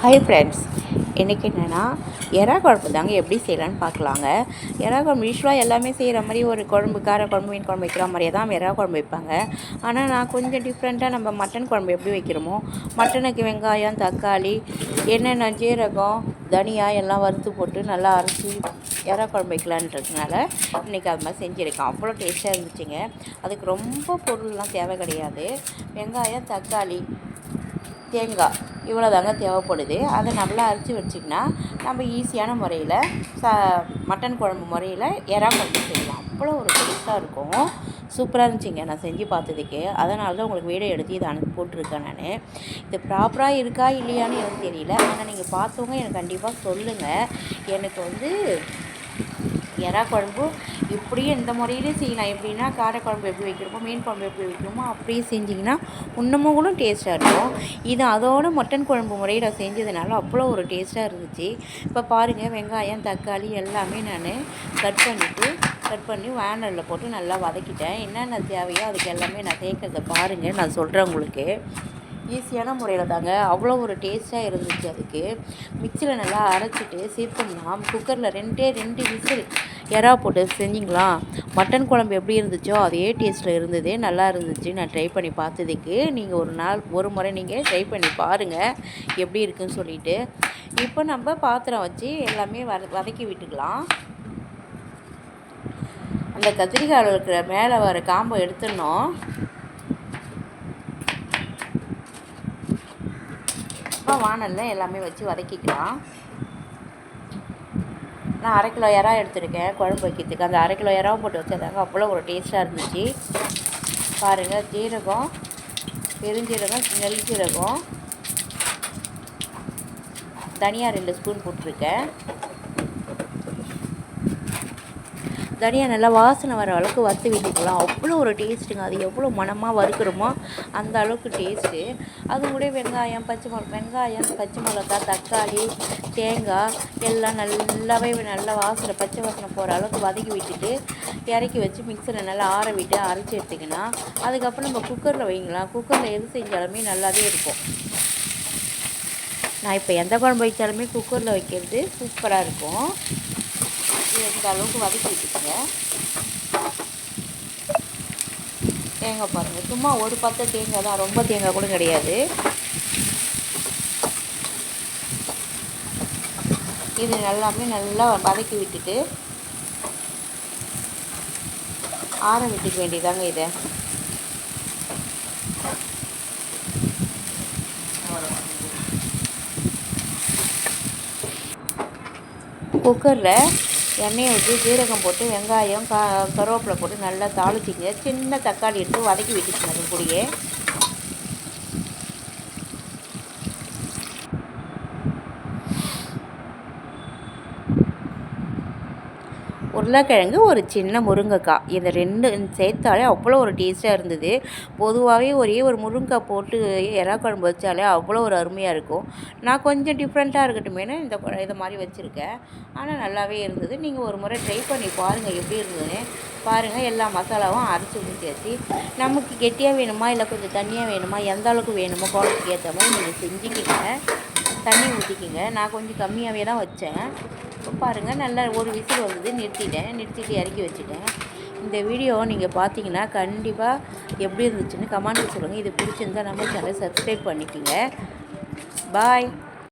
Hi friends, இன்றைக்கி என்னென்னா எறா குழம்பு தாங்க எப்படி செய்யலான்னு பார்க்கலாங்க. எறா குழம்பு யூஸ்வலாக எல்லாமே செய்கிற மாதிரி ஒரு குழம்பு, கார குழம்பு, மீன் குழம்பு வைக்கிற மாதிரியே தான் எறா குழம்பு வைப்பாங்க. ஆனால் நான் கொஞ்சம் டிஃப்ரெண்ட்டாக நம்ம மட்டன் குழம்பு எப்படி வைக்கிறோமோ, மட்டனுக்கு வெங்காயம், தக்காளி, என்னென்ன ஜீரகம், தனியா எல்லாம் வறுத்து போட்டு நல்லா அரைச்சி எறா குழம்பு வைக்கலான்றதுனால இன்றைக்கி அது மாதிரி செஞ்சுருக்கேன். அவ்வளோ டேஸ்ட்டாக இருந்துச்சுங்க. அதுக்கு ரொம்ப பொருள்லாம் தேவை கிடையாது. வெங்காயம், தக்காளி, தேங்காய் இவ்வளோ தாங்க தேவைப்படுது. அதை நல்லா அரைச்சி வச்சிங்கன்னா நம்ம ஈஸியான முறையில் மட்டன் குழம்பு முறையில் எறா குழம்பு செய்யலாம். அவ்வளோ ஒரு டேஸ்ட்டாக இருக்கும். சூப்பராக இருந்துச்சுங்க நான் செஞ்சு பார்த்ததுக்கு. அதனால தான் உங்களுக்கு வீடியோ எடுத்து இதை அனுப்பி போட்டிருக்கேன். நான் இது ப்ராப்பராக இருக்கா இல்லையான்னு எனக்கு தெரியல. ஆனால் நீங்கள் பார்த்தவங்க எனக்கு கண்டிப்பாக சொல்லுங்கள். எனக்கு எறா குழம்பு இப்படியும் இந்த முறையிலே செய்யலாம். எப்படின்னா காரக்குழம்பு எப்படி வைக்கிறோமோ, மீன் குழம்பு எப்படி வைக்கிறோமோ அப்படியே செஞ்சிங்கன்னா இன்னமும் கூட டேஸ்ட்டாக இருக்கும். இது அதோட மட்டன் குழம்பு முறையில் செஞ்சதுனால அவ்வளோ ஒரு டேஸ்ட்டாக இருந்துச்சு. இப்போ பாருங்கள், வெங்காயம், தக்காளி எல்லாமே நான் கட் பண்ணி வேனலில் போட்டு நல்லா வதக்கிட்டேன். என்னென்ன தேவையோ அதுக்கு எல்லாமே நான் சேர்க்கறத பாருங்கள், நான் சொல்கிறேன் உங்களுக்கு. ஈஸியான முறையில் தாங்க அவ்வளோ ஒரு டேஸ்ட்டாக இருந்துச்சு. அதுக்கு மிக்சியில் நல்லா அரைச்சிட்டு சேர்த்தோம்னா குக்கரில் ரெண்டு விசில் எறா போட்டு செஞ்சிங்களா, மட்டன் குழம்பு எப்படி இருந்துச்சோ அதே டேஸ்ட்டில் இருந்தது. நல்லா இருந்துச்சு. நான் ட்ரை பண்ணி பார்த்ததுக்கு நீங்கள் ஒரு முறை நீங்கள் ட்ரை பண்ணி பாருங்கள் எப்படி இருக்குன்னு சொல்லிவிட்டு. இப்போ நம்ம பாத்திரம் வச்சு எல்லாமே வதக்கி விட்டுக்கலாம். அந்த கத்திரிக்காயில் இருக்கிற மேலே வர காம்பை எடுத்துடணும். வானலில் எல்லாமே வச்சு வதக்கிக்கலாம். நான் 1/2 கிலோ எறா எடுத்துருக்கேன் குழம்பு வைக்கிறதுக்கு. அந்த 1/2 கிலோ எறாவும் போட்டு வச்சதாங்க அவ்வளோ ஒரு டேஸ்ட்டாக இருந்துச்சு. பாருங்கள், ஜீரகம், பெருஞ்சீரகம், நெல் ஜீரகம், தனியா 2 ஸ்பூன் போட்டிருக்கேன். தனியா நல்லா வாசனை வர அளவுக்கு வறுத்து விட்டுக்கலாம். அவ்வளோ ஒரு டேஸ்ட்டுங்க. அது எவ்வளோ மணமாக வறுக்கிறோமோ அந்த அளவுக்கு டேஸ்ட்டு. அது கூட வெங்காயம், பச்சை மிளகாய், தக்காளி, தேங்காய் எல்லாம் நல்லா வாசனை, பச்சை வாசனை போகிற அளவுக்கு வதக்கி விட்டுட்டு இறக்கி வச்சு மிக்சியில் நல்லா ஆற விட்டு அரைச்சி எடுத்திங்கன்னா அதுக்கப்புறம் நம்ம குக்கரில் வைங்கலாம். குக்கரில் எது செஞ்சாலுமே நல்லாவே இருக்கும். நான் இப்போ எந்த குழம்பு வைச்சாலுமே குக்கரில் வைக்கிறது சூப்பராக இருக்கும். இந்த அளவுக்கு வதக்கி விட்டுக்குங்க. தேங்காய் பாருங்கள், சும்மா ஒரு பத்தை தேங்காய் தான், ரொம்ப தேங்காய் கூட கிடையாது. இது எல்லாமே நல்லா வதக்கி விட்டுட்டு ஆற விட்டுக்க வேண்டியதாங்க. இதை குக்கரில் எண்ணெயை ஊற்றி ஜீரகம் போட்டு வெங்காயம், கருவேப்பிலை போட்டு நல்லா தாளிச்சிங்க. சின்ன தக்காளி எடுத்து வதக்கி விட்டுச்சுங்க. அது கூடயே உருளைக்கிழங்கு, ஒரு சின்ன முருங்கைக்காய், இந்த 2 சேர்த்தாலே அவ்வளோ ஒரு டேஸ்ட்டாக இருந்தது. பொதுவாகவே ஒரே ஒரு முருங்கைக்காய் போட்டு எறா குழம்பு வச்சாலே அவ்வளோ ஒரு அருமையாக இருக்கும். நான் கொஞ்சம் டிஃப்ரெண்ட்டாக இருக்கட்டுமேனு இதை மாதிரி வச்சுருக்கேன். ஆனால் நல்லாவே இருந்தது. நீங்கள் ஒரு முறை ட்ரை பண்ணி பாருங்கள் எப்படி இருந்ததுன்னு. பாருங்கள், எல்லா மசாலாவும் அரைச்சி ஊற்றியாச்சு. நமக்கு கெட்டியாக வேணுமா இல்லை கொஞ்சம் தண்ணியாக வேணுமா, எந்த அளவுக்கு வேணுமோ குழம்புக்கு ஏற்ற மாதிரி நீங்கள் செஞ்சுக்கிங்க. தண்ணி ஊற்றிக்கிங்க. நான் கொஞ்சம் கம்மியாகவே தான் வச்சேன். இப்போ பாருங்கள், நல்லா ஒரு விசில் வந்தது. நிறுத்திட்டு இறக்கி வச்சுட்டேன். இந்த வீடியோ நீங்கள் பார்த்தீங்கன்னா கண்டிப்பாக எப்படி இருந்துச்சுன்னு கமெண்ட்டில் சொல்லுங்கள். இது பிடிச்சிருந்தால் நம்ம சேனலை சப்ஸ்கிரைப் பண்ணிக்கோங்க. பாய்.